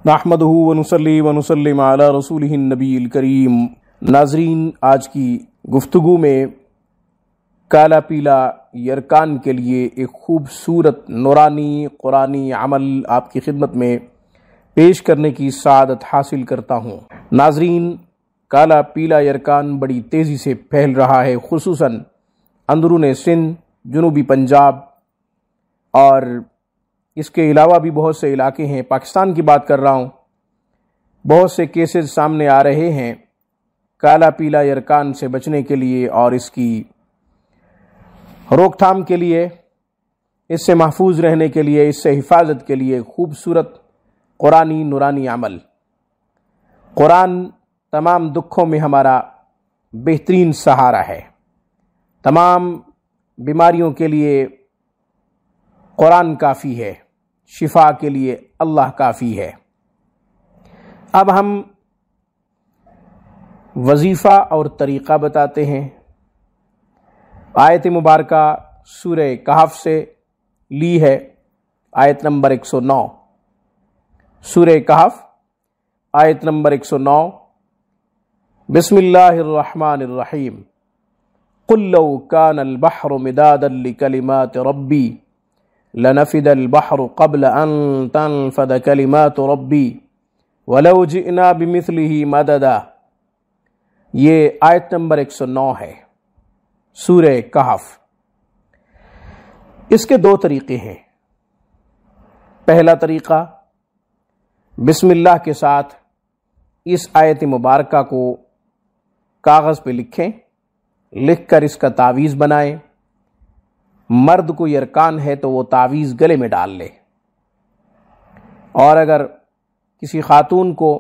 نحمدہ ونصلی ونسلم علی رسولہ النبی الکریم۔ ناظرین، آج کی گفتگو میں کالا پیلا یرکان کے لیے ایک خوبصورت نورانی قرآنی عمل آپ کی خدمت میں پیش کرنے کی سعادت حاصل کرتا ہوں۔ ناظرین، کالا پیلا یرکان بڑی تیزی سے پھیل رہا ہے، خصوصاً اندرون سندھ، جنوبی پنجاب اور اس کے علاوہ بھی بہت سے علاقے ہیں۔ پاکستان کی بات کر رہا ہوں، بہت سے کیسز سامنے آ رہے ہیں کالا پیلا یرکان سے بچنے کے لیے اور اس کی روک تھام کے لیے، اس سے محفوظ رہنے کے لیے، اس سے حفاظت کے لیے خوبصورت قرآنی نورانی عمل۔ قرآن تمام دکھوں میں ہمارا بہترین سہارا ہے، تمام بیماریوں کے لیے قرآن کافی ہے، شفا کے لیے اللہ کافی ہے۔ اب ہم وظیفہ اور طریقہ بتاتے ہیں۔ آیت مبارکہ سورہ کہف سے لی ہے، آیت نمبر 109، سورہ کہف آیت نمبر 109۔ بسم اللہ الرحمن الرحیم۔ قل لو کان البحر مدادا لکلمات ربی لنفد البحر قبل ان تنفد کلمات ربی ولو جئنا بمثلہ مددا۔ یہ آیت نمبر 109 ہے، سورہ کہف۔ اس کے دو طریقے ہیں۔ پہلا طریقہ، بسم اللہ کے ساتھ اس آیت مبارکہ کو کاغذ پہ لکھیں، لکھ کر اس کا تعویذ بنائیں۔ مرد کو یرکان ہے تو وہ تعویذ گلے میں ڈال لے، اور اگر کسی خاتون کو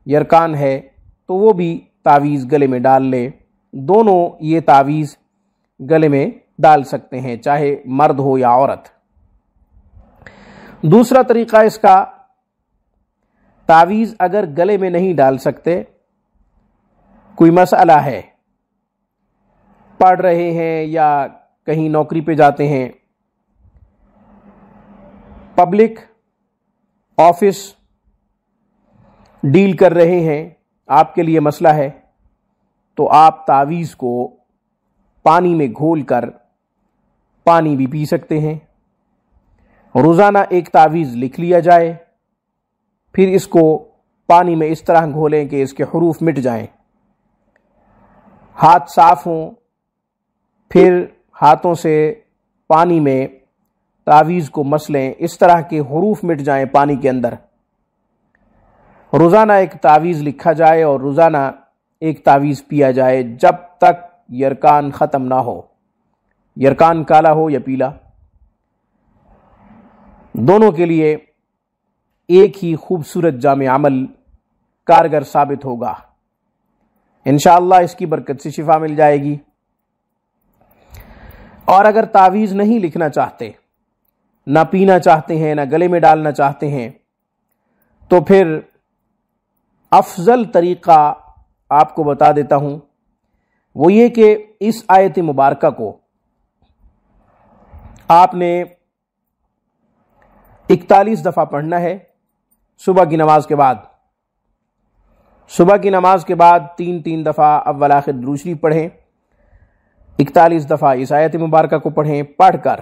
یرکان ہے تو وہ بھی تعویذ گلے میں ڈال لے۔ دونوں یہ تعویذ گلے میں ڈال سکتے ہیں، چاہے مرد ہو یا عورت۔ دوسرا طریقہ اس کا، تعویذ اگر گلے میں نہیں ڈال سکتے، کوئی مسئلہ ہے، پڑھ رہے ہیں یا کہیں نوکری پہ جاتے ہیں، پبلک آفس ڈیل کر رہے ہیں، آپ کے لیے مسئلہ ہے، تو آپ تعویذ کو پانی میں گھول کر پانی بھی پی سکتے ہیں۔ روزانہ ایک تعویذ لکھ لیا جائے، پھر اس کو پانی میں اس طرح گھولیں کہ اس کے حروف مٹ جائیں، ہاتھ صاف ہوں، پھر ہاتھوں سے پانی میں تعویذ کو مسلیں، اس طرح کے حروف مٹ جائیں پانی کے اندر۔ روزانہ ایک تعویذ لکھا جائے اور روزانہ ایک تعویذ پیا جائے جب تک یرکان ختم نہ ہو، یرکان کالا ہو یا پیلا، دونوں کے لیے ایک ہی خوبصورت جامع عمل کارگر ثابت ہوگا۔ انشاءاللہ اس کی برکت سے شفا مل جائے گی۔ اور اگر تعویذ نہیں لکھنا چاہتے، نہ پینا چاہتے ہیں، نہ گلے میں ڈالنا چاہتے ہیں، تو پھر افضل طریقہ آپ کو بتا دیتا ہوں، وہ یہ کہ اس آیت مبارکہ کو آپ نے 41 دفعہ پڑھنا ہے صبح کی نماز کے بعد۔ صبح کی نماز کے بعد 3 دفعہ اول آخر درود شریف پڑھیں، 41 دفعہ اس آیت مبارکہ کو پڑھیں۔ پڑھ کر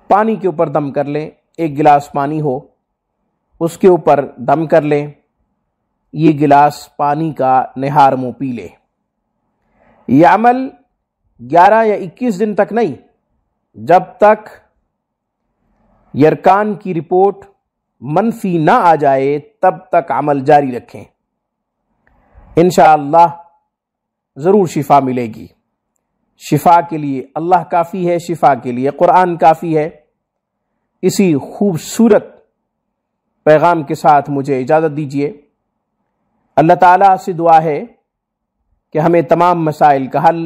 پانی کے اوپر دم کر لیں، ایک گلاس پانی ہو اس کے اوپر دم کر لیں، یہ گلاس پانی کا نہار منہ پی لے۔ یہ عمل 11 یا 21 دن تک نہیں، جب تک یرکان کی رپورٹ منفی نہ آ جائے تب تک عمل جاری رکھیں، انشاءاللہ ضرور شفا ملے گی۔ شفا کے لیے اللہ کافی ہے، شفا کے لیے قرآن کافی ہے۔ اسی خوبصورت پیغام کے ساتھ مجھے اجازت دیجیے۔ اللہ تعالیٰ سے دعا ہے کہ ہمیں تمام مسائل کا حل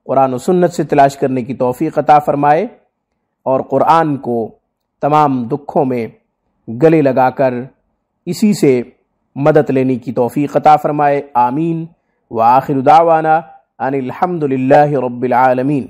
قرآن و سنت سے تلاش کرنے کی توفیق عطا فرمائے، اور قرآن کو تمام دکھوں میں گلے لگا کر اسی سے مدد لینے کی توفیق عطا فرمائے۔ آمین۔ وآخر دعوانا ان الحمد للہ رب العالمین۔